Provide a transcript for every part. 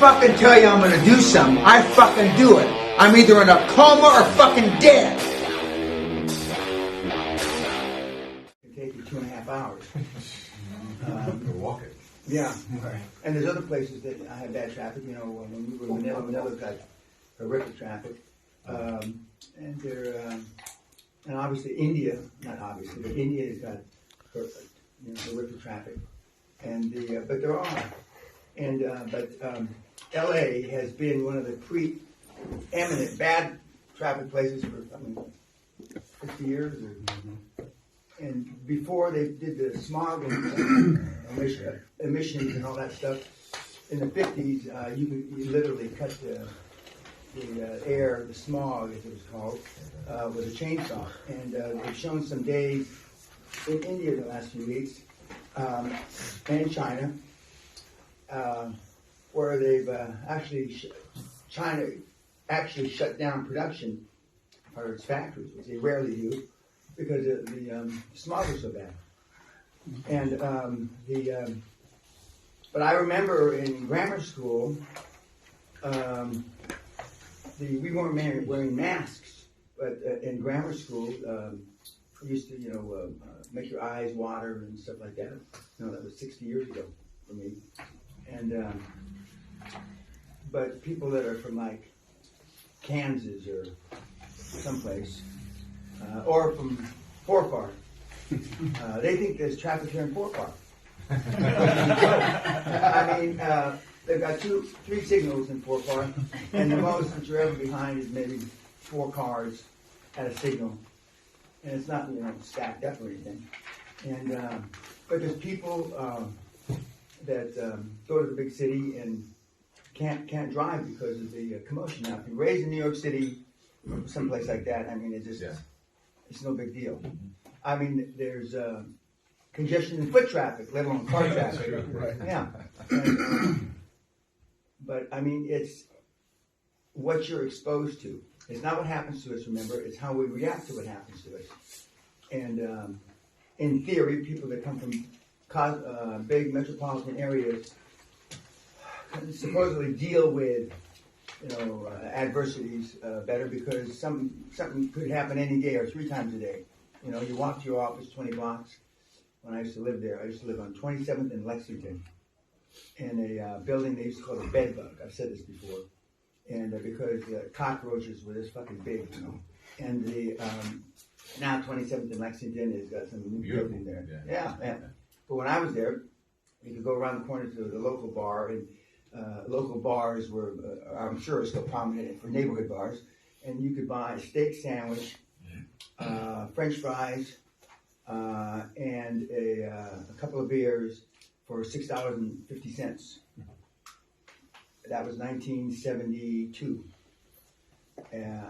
fucking tell you I'm gonna do something, I fucking do it. I'm either in a coma or fucking dead. It take you 2.5 hours. You're walking. Yeah. And there's other places that I have bad traffic. You know, when we were in Manila's got horrific traffic. And there, and obviously India, not obviously, but India has got horrific traffic. And but there are. And LA has been one of the preeminent bad traffic places for 50 years. And before they did the smog and emissions and all that stuff, in the 50s, you literally cut the air, the smog, as it was called, with a chainsaw. And they've shown some days in India the last few weeks, and in China, where they've China actually shut down production of its factories, which they rarely do, because the smog was so bad. And but I remember in grammar school, we weren't wearing masks, but in grammar school, we used to, make your eyes water and stuff like that. That was 60 years ago for me. And but people that are from like Kansas or someplace, or from Forfar, they think there's traffic here in Forfar. I mean, they've got 3 signals in Forfar, and the most that you're ever behind is maybe 4 cars at a signal, and it's not stacked up or anything. And but there's people that go to the big city and can't drive because of the commotion. Now, if you're raised in New York City, someplace like that, I mean, it's no big deal. I mean, there's congestion in foot traffic, let alone car traffic. Right. Yeah. And, but I mean, it's what you're exposed to. It's not what happens to us, remember, it's how we react to what happens to us. And in theory, people that come from big metropolitan areas supposedly deal with adversities better, because something could happen any day or 3 times a day. You walk to your office 20 blocks. When I used to live there, I used to live on 27th and Lexington in a building they used to call a bed bug. I've said this before. And because cockroaches were this fucking big, And the now 27th and Lexington has got some new building there. Yeah. But when I was there, you could go around the corner to the local bar, and local bars were, I'm sure, still prominent for neighborhood bars, and you could buy a steak sandwich, French fries, and a couple of beers for $6.50. That was 1972.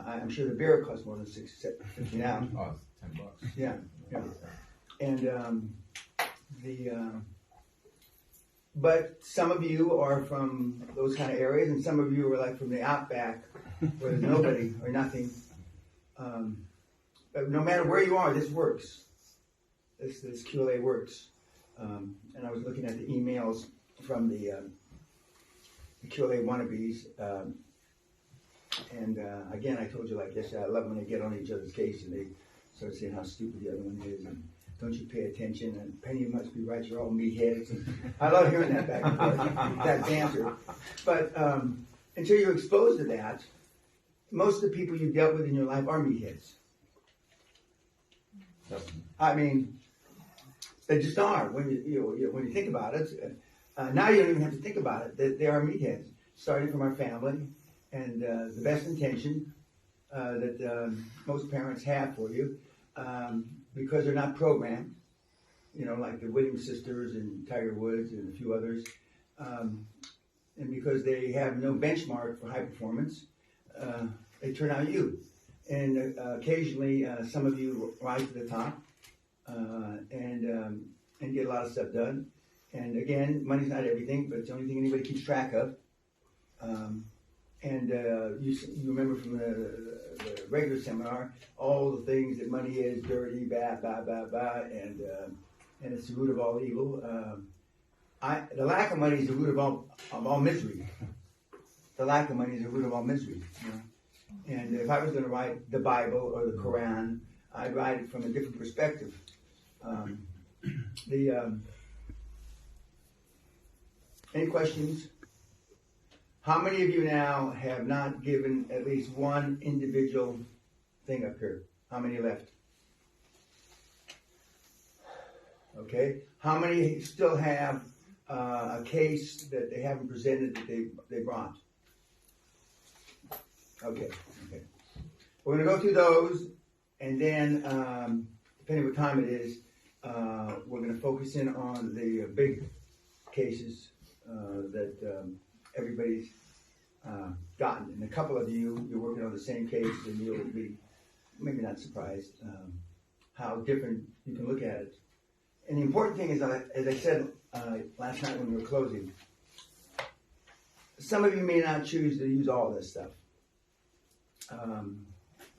I'm sure the beer costs more than $6.50 now. Oh, it's $10. Yeah. And but some of you are from those kind of areas, and some of you are like from the outback, where there's nobody or nothing. But no matter where you are, this works. This QLA works. And I was looking at the emails from the QLA wannabes. And again, I told you like yesterday, I love when they get on each other's case and they start saying how stupid the other one is, and don't you pay attention, and Penny must be right, you're all meatheads. And I love hearing that back and forth, that banter. But until you're exposed to that, most of the people you've dealt with in your life are meatheads. I mean, they just are. When you think about it, now you don't even have to think about it. They are meatheads, starting from our family, and the best intention that most parents have for you, because they're not programmed, like the Williams sisters and Tiger Woods and a few others, and because they have no benchmark for high performance, they turn out you. And occasionally, some of you rise to the top and get a lot of stuff done. And again, money's not everything, but it's the only thing anybody keeps track of. You remember from the regular seminar all the things that money is: dirty, bad, and it's the root of all evil. The lack of money is the root of all misery. the lack of money is the root of all misery. You know? And if I was going to write the Bible or the Quran, I'd write it from a different perspective. Any questions? How many of you now have not given at least one individual thing up here? How many left? Okay. How many still have a case that they haven't presented that they brought? Okay. We're going to go through those, and then, depending what time it is, we're going to focus in on the big cases that everybody's gotten. And a couple of you, you're working on the same case, and you'll be maybe not surprised how different you can look at it. And the important thing is, as I said last night when we were closing, some of you may not choose to use all this stuff.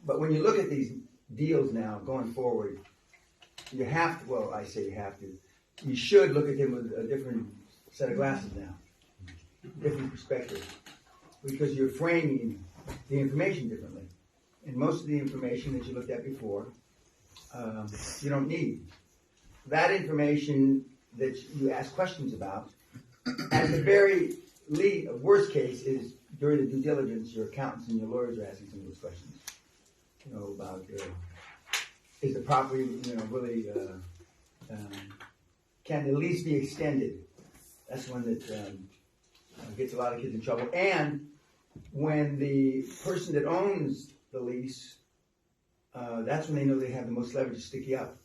But when you look at these deals now going forward, you have to, well, I say you have to, you should look at them with a different set of glasses now, different perspective, because you're framing the information differently. And most of the information that you looked at before, you don't need. That information that you ask questions about, at the very worst case is during the due diligence, your accountants and your lawyers are asking some of those questions. You know, about is the property, really can the lease be extended? That's one that gets a lot of kids in trouble. And when the person that owns the lease, that's when they know they have the most leverage to stick you up,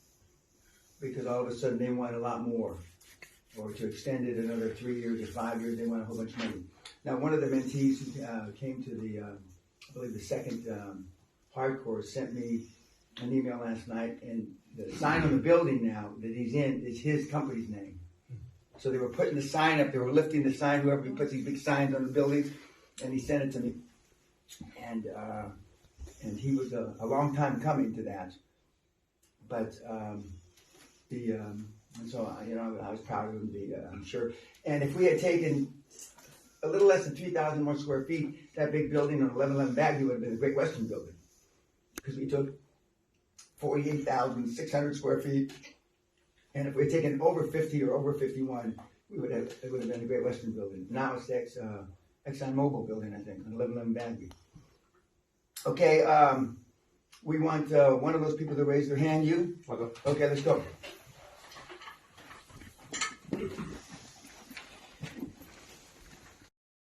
because all of a sudden they want a lot more, or to extend it another 3 years or 5 years, they want a whole bunch of money. Now, one of the mentees who came to the, I believe the second hard course sent me an email last night, and the sign on the building now that he's in is his company's name. So they were putting the sign up, they were lifting the sign, whoever puts these big signs on the building, and he sent it to me. And he was a long time coming to that. But and so, I was proud of him, I'm sure. And if we had taken a little less than 3,000 more square feet, that big building on 1111 Bagview would have been a Great Western building. Because we took 48,600 square feet. And if we had taken over 50 or over 51, it would have been a Great Western building. Now it's the ExxonMobil building, I think, on 1111 Bagview. Okay, we want one of those people to raise their hand. You? Okay. Okay, let's go.